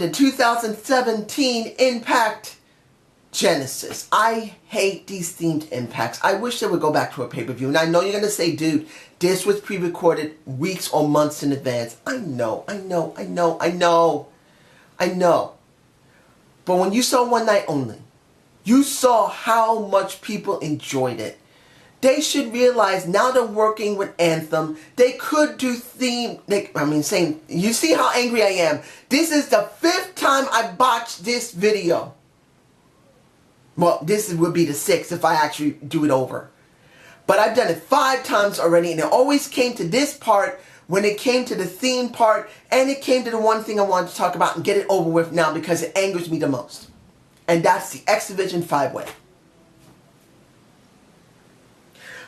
on to 2017 Impact Genesis. I hate these themed impacts. I wish they would go back to a pay-per-view. And I know you're going to say, dude, this was pre-recorded weeks or months in advance. I know. But when you saw One Night Only, you saw how much people enjoyed it. They should realize now they're working with Anthem, they could do theme. You see how angry I am. This is the 5th time I botched this video. Well, this would be the 6th if I actually do it over. But I've done it 5 times already, and it always came to this part when it came to the theme part, and it came to the one thing I wanted to talk about and get it over with now because it angers me the most. And that's the X Division 5-Way.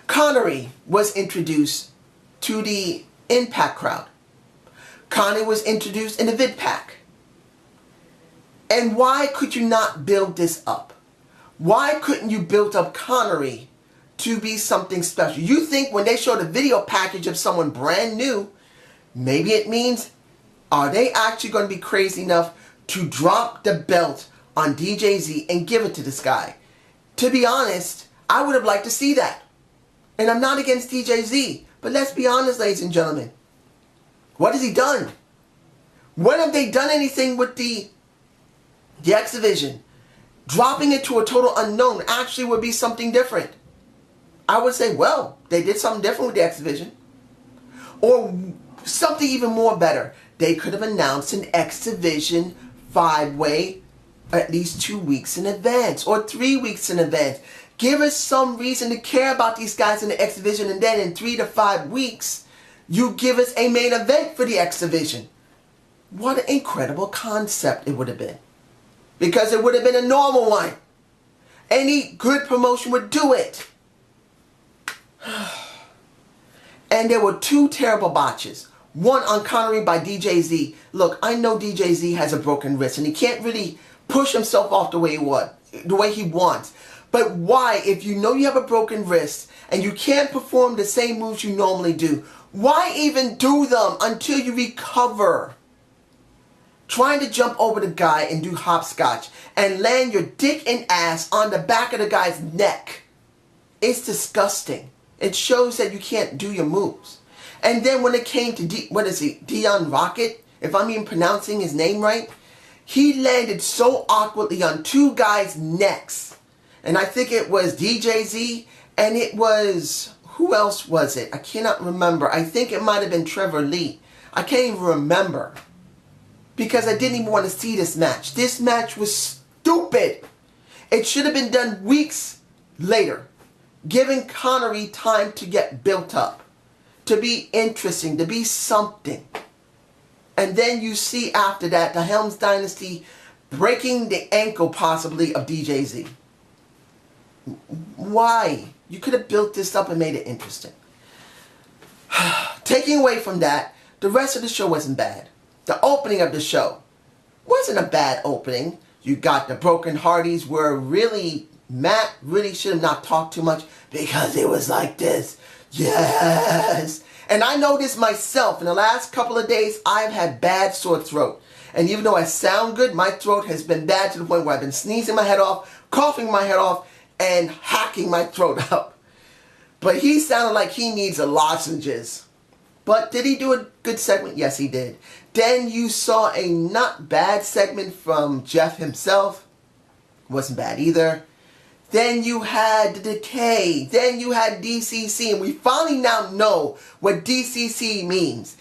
Connery was introduced to the Impact crowd. Connery was introduced in the vid pack. And why could you not build this up? Why couldn't you build up Connery to be something special? You think when they show the video package of someone brand new, maybe it means, are they actually going to be crazy enough to drop the belt on DJZ and give it to this guy? To be honest, I would have liked to see that. And I'm not against DJZ, but let's be honest, ladies and gentlemen. What has he done? When have they done anything with the X Division? Dropping it to a total unknown actually would be something different. I would say, well, they did something different with the X Division. Or something even more better. They could have announced an X Division 5-Way at least 2 weeks in advance or 3 weeks in advance. Give us some reason to care about these guys in the X Division, and then in 3 to 5 weeks, you give us a main event for the X Division. What an incredible concept it would have been. Because it would have been a normal one. Any good promotion would do it. And there were 2 terrible botches. One on Connery by DJZ. Look, I know DJZ has a broken wrist and he can't really push himself off the way he wants. But why, if you know you have a broken wrist and you can't perform the same moves you normally do, why even do them until you recover? Trying to jump over the guy and do hopscotch and land your dick and ass on the back of the guy's neck. It's disgusting. It shows that you can't do your moves. And then when it came to, Dion Rocket, if I'm even pronouncing his name right, he landed so awkwardly on 2 guys' necks. And I think it was DJZ and it was, who else was it? I cannot remember. I think it might have been Trevor Lee. I can't even remember. Because I didn't even want to see this match. This match was stupid. It should have been done weeks later. Giving Connery time to get built up. To be interesting. To be something. And then you see after that the Helms Dynasty breaking the ankle possibly of DJZ. Why? You could have built this up and made it interesting. Taking away from that, the rest of the show wasn't bad. The opening of the show wasn't a bad opening. You got the Broken Hardys where really Matt really should have not talked too much because it was like this. Yes. And I know this myself. In the last couple of days, I've had bad sore throat. And even though I sound good, my throat has been bad to the point where I've been sneezing my head off, coughing my head off, and hacking my throat up. But he sounded like he needs a lozenges. But did he do a good segment? Yes, he did. Then you saw a not bad segment from Jeff himself. Wasn't bad either. Then you had The Decay. Then you had DCC. And we finally now know what DCC means.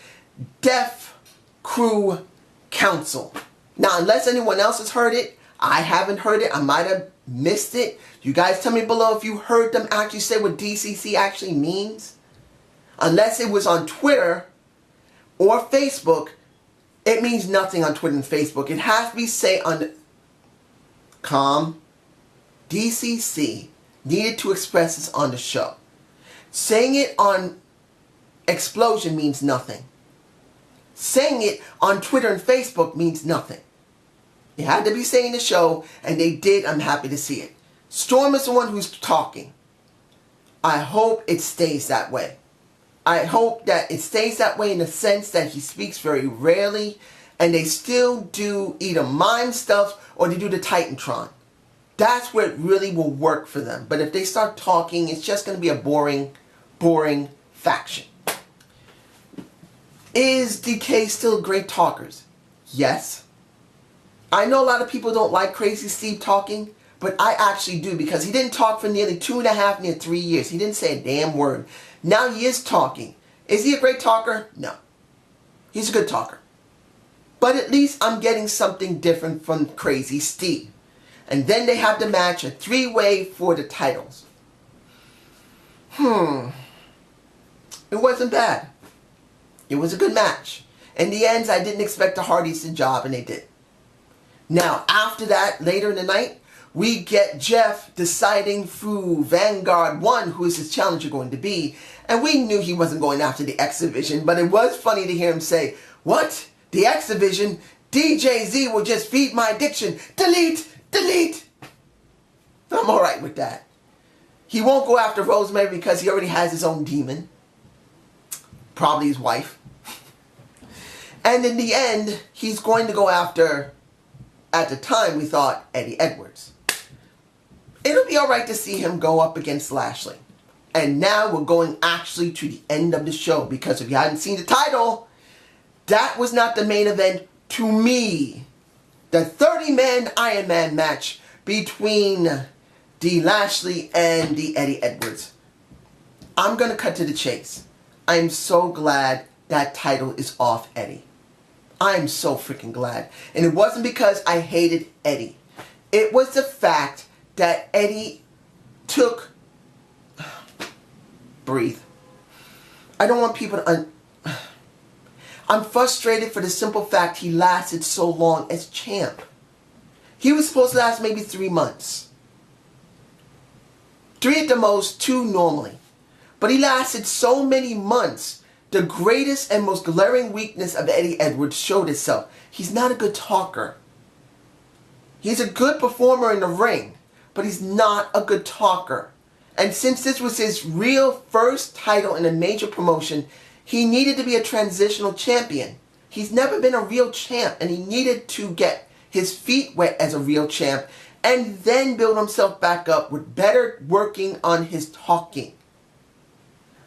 Deaf Crew Council. Now, unless anyone else has heard it, I haven't heard it. I might have missed it. You guys tell me below if you heard them actually say what DCC actually means. Unless it was on Twitter or Facebook, it means nothing on Twitter and Facebook. It has to be say on DCC needed to express this on the show. Saying it on Explosion means nothing. Saying it on Twitter and Facebook means nothing. It had to be saying the show, and they did. I'm happy to see it. Storm is the one who's talking. I hope it stays that way. I hope that it stays that way in the sense that he speaks very rarely and they still do either mime stuff or they do the Titantron. That's where it really will work for them. But if they start talking, it's just going to be a boring faction. Is DK still great talkers? Yes. I know a lot of people don't like Crazy Steve talking, but I actually do, because he didn't talk for nearly 2.5, near 3 years. He didn't say a damn word. Now he is talking. Is he a great talker? No. He's a good talker. But at least I'm getting something different from Crazy Steve. And then they have the match, a 3-way for the titles. It wasn't bad. It was a good match. In the end, I didn't expect the Hardys to job, and they did. Now, after that, later in the night, we get Jeff deciding through Vanguard 1 who is his challenger going to be. And we knew he wasn't going after the X Division, but it was funny to hear him say, "What? The X Division? DJZ will just feed my addiction. Delete! Delete!" I'm alright with that. He won't go after Rosemary because he already has his own demon. Probably his wife. And in the end, he's going to go after, at the time we thought, Eddie Edwards. It'll be alright to see him go up against Lashley. And now we're going actually to the end of the show, because if you hadn't seen the title, that was not the main event to me. The 30-man Iron Man match between the Lashley and the Eddie Edwards. I'm going to cut to the chase. I'm so glad that title is off Eddie. I'm so freaking glad. And it wasn't because I hated Eddie. It was the fact that Eddie took... Breathe. I don't want people to... I'm frustrated for the simple fact he lasted so long as champ. He was supposed to last maybe 3 months. 3 at the most, 2 normally. But he lasted so many months. The greatest and most glaring weakness of Eddie Edwards showed itself. He's not a good talker. He's a good performer in the ring, but he's not a good talker. And since this was his real first title in a major promotion, he needed to be a transitional champion. He's never been a real champ, and he needed to get his feet wet as a real champ and then build himself back up with better working on his talking.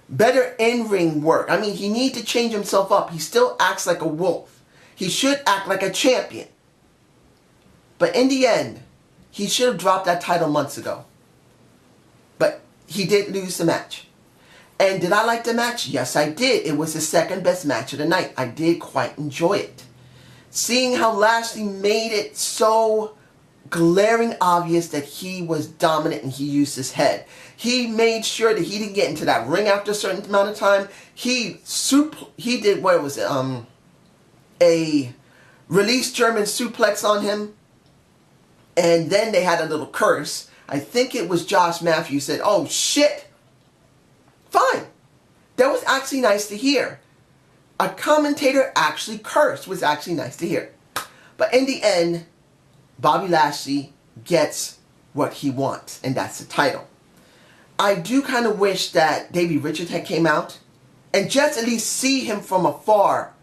Better in-ring work. I mean, he needs to change himself up. He still acts like a wolf. He should act like a champion. But in the end, he should have dropped that title months ago. But he did lose the match. And did I like the match? Yes, I did. It was the second best match of the night. I did quite enjoy it. Seeing how Lashley made it so glaring obvious that he was dominant and he used his head. He made sure that he didn't get into that ring after a certain amount of time. He did, what was it, a released German suplex on him. And then they had a little curse. I think it was Josh Matthews said, "Oh shit." Fine. That was actually nice to hear. A commentator actually cursed. Was actually nice to hear. But in the end, Bobby Lashley gets what he wants, and that's the title. I do kind of wish that Davey Richards had came out and just at least see him from afar.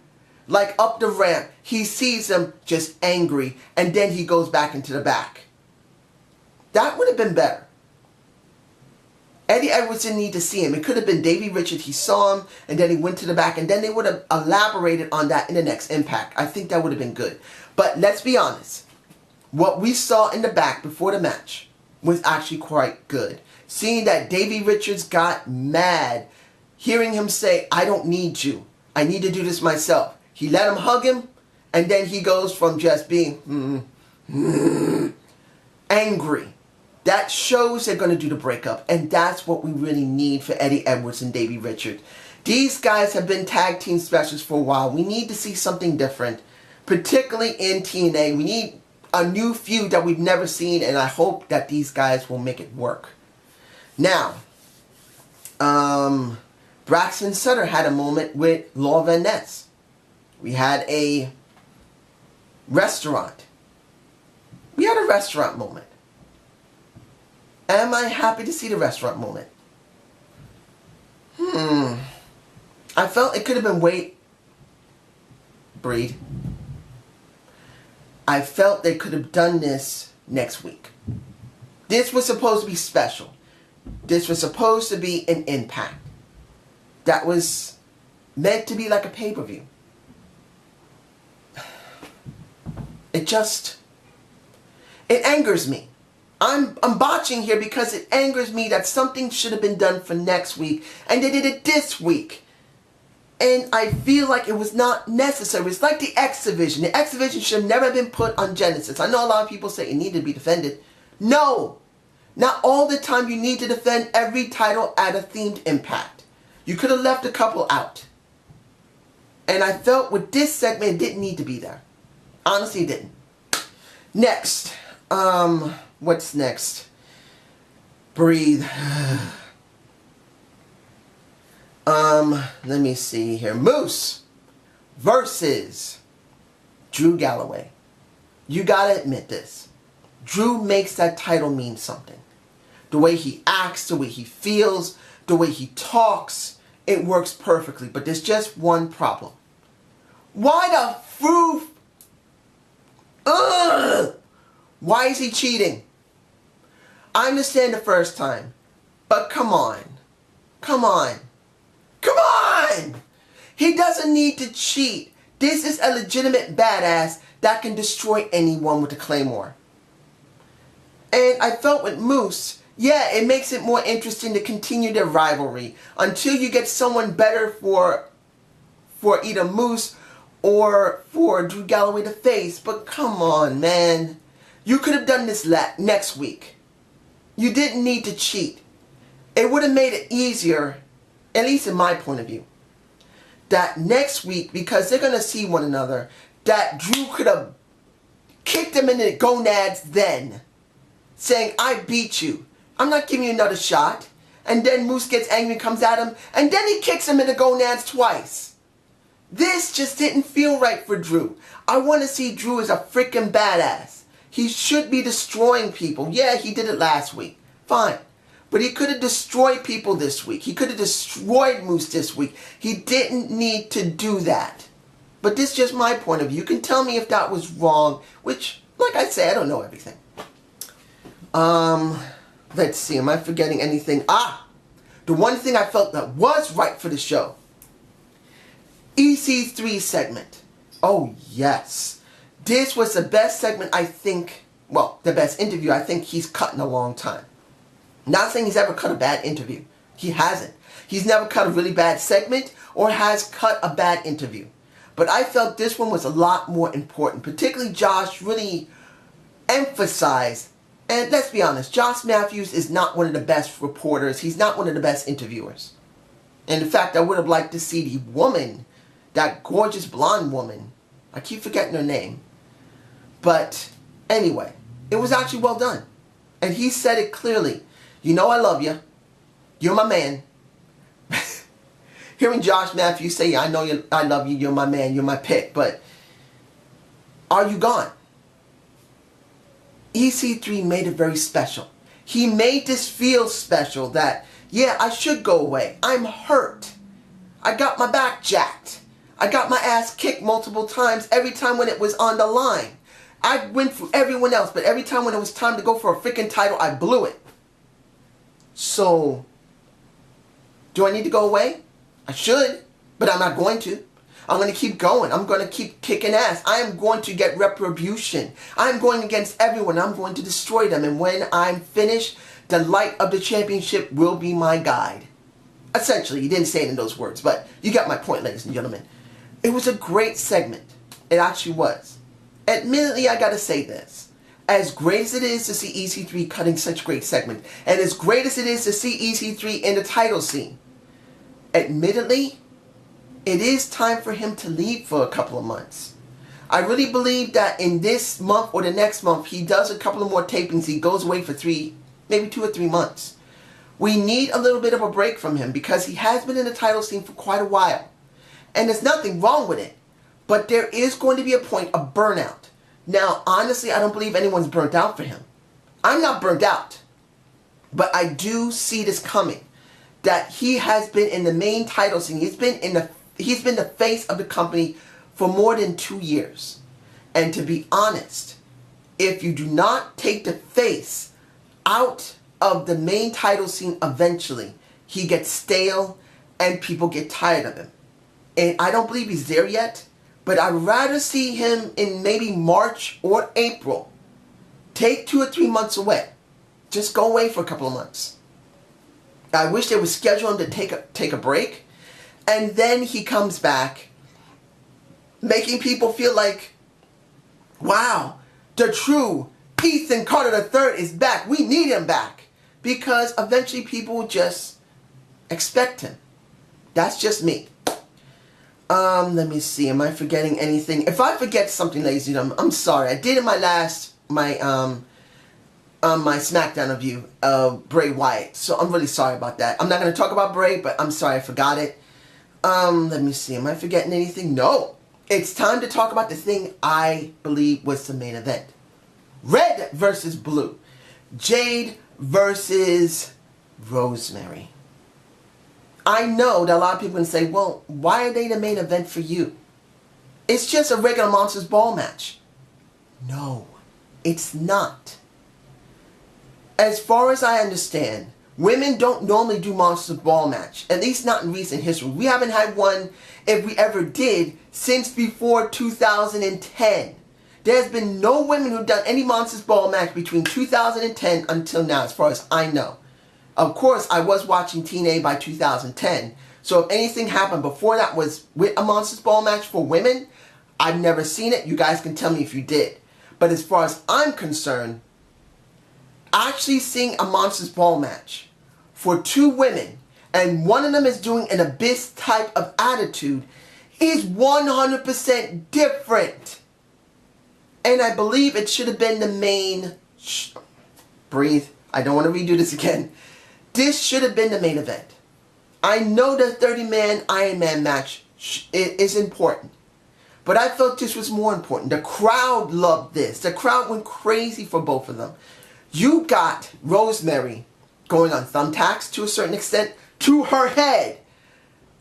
Like up the ramp, he sees him just angry, and then he goes back into the back. That would have been better. Eddie Edwards didn't need to see him. It could have been Davey Richards. He saw him, and then he went to the back, and then they would have elaborated on that in the next Impact. I think that would have been good. But let's be honest. What we saw in the back before the match was actually quite good. Seeing that Davey Richards got mad, hearing him say, "I don't need you. I need to do this myself." He let him hug him, and then he goes from just being angry. That shows they're going to do the breakup, and that's what we really need for Eddie Edwards and Davey Richards. These guys have been tag team specialists for a while. We need to see something different, particularly in TNA. We need a new feud that we've never seen, and I hope that these guys will make it work. Now, Braxton Sutter had a moment with Law Van Ness. We had a restaurant. We had a restaurant moment. Am I happy to see the restaurant moment? I felt it could have been breed. I felt they could have done this next week. This was supposed to be special. This was supposed to be an Impact. That was meant to be like a pay-per-view. It angers me. I'm botching here because it angers me that something should have been done for next week and they did it this week. And I feel like it was not necessary. It's like the X Division. The X Division should have never been put on Genesis. I know a lot of people say it needed to be defended. No! Not all the time you need to defend every title at a themed Impact. You could have left a couple out. And I felt with this segment it didn't need to be there. Honestly, it didn't. Next. What's next? Breathe. Let me see here. Moose versus Drew Galloway. You gotta admit this. Drew makes that title mean something. The way he acts, the way he feels, the way he talks, it works perfectly. But there's just one problem. Why the froof? Ugh! Why is he cheating? I understand the first time. But come on. Come on. Come on! He doesn't need to cheat. This is a legitimate badass that can destroy anyone with a claymore. And I felt with Moose, yeah, it makes it more interesting to continue their rivalry until you get someone better for either Moose or for Drew Galloway to face. But come on, man. You could have done this next week. You didn't need to cheat. It would have made it easier, at least in my point of view, that next week, because they're going to see one another, that Drew could have kicked him in the gonads then, saying, I beat you. I'm not giving you another shot. And then Moose gets angry and comes at him, and then he kicks him in the gonads twice. This just didn't feel right for Drew. I want to see Drew as a freaking badass. He should be destroying people. Yeah, he did it last week. Fine. But he could have destroyed people this week. He could have destroyed Moose this week. He didn't need to do that. But this is just my point of view. You can tell me if that was wrong, which, like I say, I don't know everything. Let's see. Am I forgetting anything? The one thing I felt that was right for the show. EC3 segment. Oh, yes. This was the best segment, I think, well, the best interview I think he's cut in a long time. Not saying he's ever cut a bad interview. He hasn't. He's never cut a really bad segment or has cut a bad interview. But I felt this one was a lot more important. Particularly Josh really emphasized, and let's be honest, Josh Matthews is not one of the best reporters. He's not one of the best interviewers. And in fact, I would have liked to see the woman, that gorgeous blonde woman, I keep forgetting her name. But anyway, it was actually well done. And he said it clearly. You know I love you. You're my man. Hearing Josh Matthews say, I know I love you, you're my man, you're my pick, but are you gone? EC3 made it very special. He made this feel special that, yeah, I should go away. I'm hurt. I got my back jacked. I got my ass kicked multiple times every time when it was on the line. I went through everyone else, but every time when it was time to go for a freaking title, I blew it. So, do I need to go away? I should, but I'm not going to. I'm going to keep going. I'm going to keep kicking ass. I am going to get retribution. I'm going against everyone. I'm going to destroy them. And when I'm finished, the light of the championship will be my guide. Essentially, he didn't say it in those words, but you got my point, ladies and gentlemen. It was a great segment. It actually was. Admittedly, I gotta say this. As great as it is to see EC3 cutting such great segment, and as great as it is to see EC3 in the title scene, admittedly, it is time for him to leave for a couple of months. I really believe that in this month or the next month, he does a couple of more tapings, he goes away for maybe 2 or 3 months. We need a little bit of a break from him because he has been in the title scene for quite a while. And there's nothing wrong with it. But there is going to be a point of burnout. Now, honestly, I don't believe anyone's burnt out for him. I'm not burnt out. But I do see this coming. That he has been in the main title scene. He's been the face of the company for more than 2 years. And to be honest, if you do not take the face out of the main title scene eventually, he gets stale and people get tired of him. And I don't believe he's there yet, but I'd rather see him in maybe March or April. Take 2 or 3 months away. Just go away for a couple of months. I wish they would schedule him to take a break. And then he comes back, making people feel like, wow, the true Ethan Carter III is back. We need him back. Because eventually people will just expect him. That's just me. Let me see. Am I forgetting anything? If I forget something, ladies and gentlemen, I'm sorry. I did in my SmackDown review of Bray Wyatt. So I'm really sorry about that. I'm not going to talk about Bray, but I'm sorry I forgot it. Let me see. Am I forgetting anything? No. It's time to talk about the thing I believe was the main event. Red versus blue. Jade versus Rosemary. I know that a lot of people can say, well, why are they the main event for you? It's just a regular Monsters Ball match. No, it's not. As far as I understand, women don't normally do Monsters Ball match, at least not in recent history. We haven't had one, if we ever did, since before 2010. There's been no women who've done any Monsters Ball match between 2010 until now, as far as I know. Of course, I was watching TNA by 2010, so if anything happened before that was with a Monsters Ball match for women, I've never seen it. You guys can tell me if you did. But as far as I'm concerned, actually seeing a Monsters Ball match for 2 women, and one of them is doing an Abyss type of attitude, is 100% different. And I believe it should have been the main... Breathe. I don't want to redo this again. This should have been the main event. I know the 30-man Iron Man match is important. But I felt this was more important. The crowd loved this. The crowd went crazy for both of them. You got Rosemary going on thumbtacks to a certain extent to her head.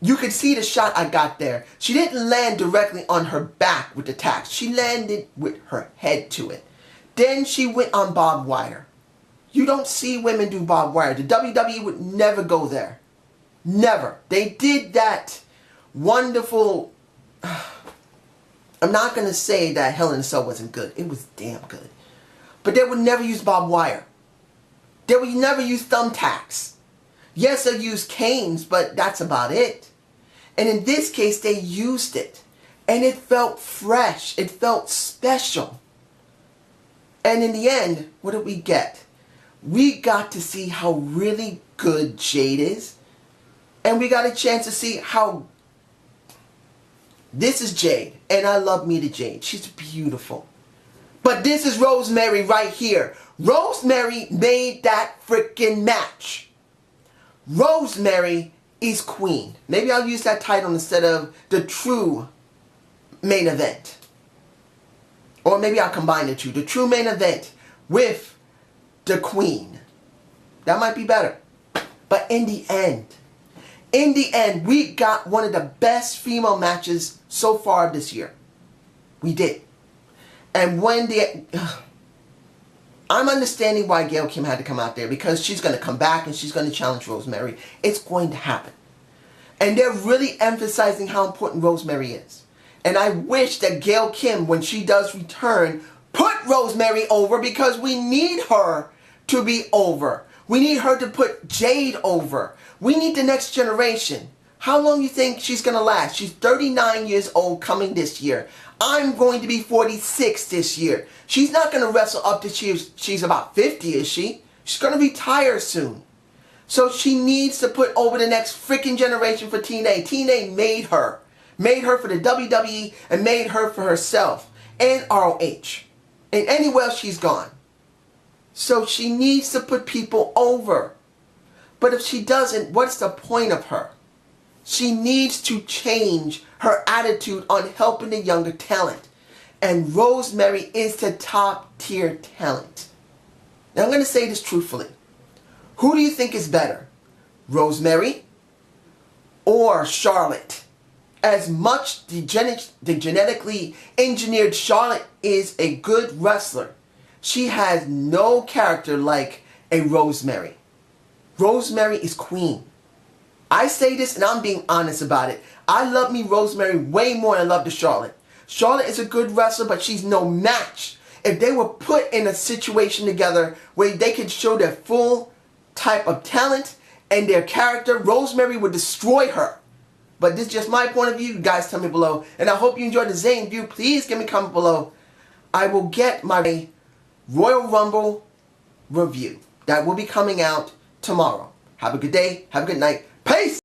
You could see the shot I got there. She didn't land directly on her back with the tacks. She landed with her head to it. Then she went on barbed wire. You don't see women do barbed wire. The WWE would never go there. Never. They did that wonderful... I'm not going to say that Hell in a Cell wasn't good. It was damn good. But they would never use barbed wire. They would never use thumbtacks. Yes, they used canes, but that's about it. And in this case, they used it. And it felt fresh. It felt special. And in the end, what did we get? We got to see how really good Jade is. And we got a chance to see how... This is Jade. And I love me to Jade. She's beautiful. But this is Rosemary right here. Rosemary made that freaking match. Rosemary is queen. Maybe I'll use that title instead of the true main event. Or maybe I'll combine the two. The true main event with the queen. That might be better. But in the end, we got one of the best female matches so far this year. We did. And when I'm understanding why Gail Kim had to come out there, because she's going to come back and she's going to challenge Rosemary. It's going to happen. And they're really emphasizing how important Rosemary is. And I wish that Gail Kim, when she does return, put Rosemary over, because we need her to be over. We need her to put Jade over. We need the next generation. How long do you think she's going to last? She's 39 years old coming this year. I'm going to be 46 this year. She's not going to wrestle up to she's about 50, is she? She's going to retire soon. So she needs to put over the next freaking generation for TNA. TNA made her. Made her for the WWE and made her for herself. And ROH. And anywhere else she's gone. So she needs to put people over. But if she doesn't, what's the point of her? She needs to change her attitude on helping the younger talent. And Rosemary is the top tier talent. Now I'm going to say this truthfully. Who do you think is better? Rosemary or Charlotte? as much the genetically engineered Charlotte is a good wrestler, she has no character like a Rosemary. Rosemary is queen. I say this and I'm being honest about it. I love me Rosemary way more than I love the Charlotte. Charlotte is a good wrestler, but she's no match. If they were put in a situation together where they could show their full type of talent and their character, Rosemary would destroy her. But this is just my point of view. You guys tell me below. And I hope you enjoyed the Zane view. Please give me a comment below. I will get my Royal Rumble review. That will be coming out tomorrow. Have a good day. Have a good night. Peace!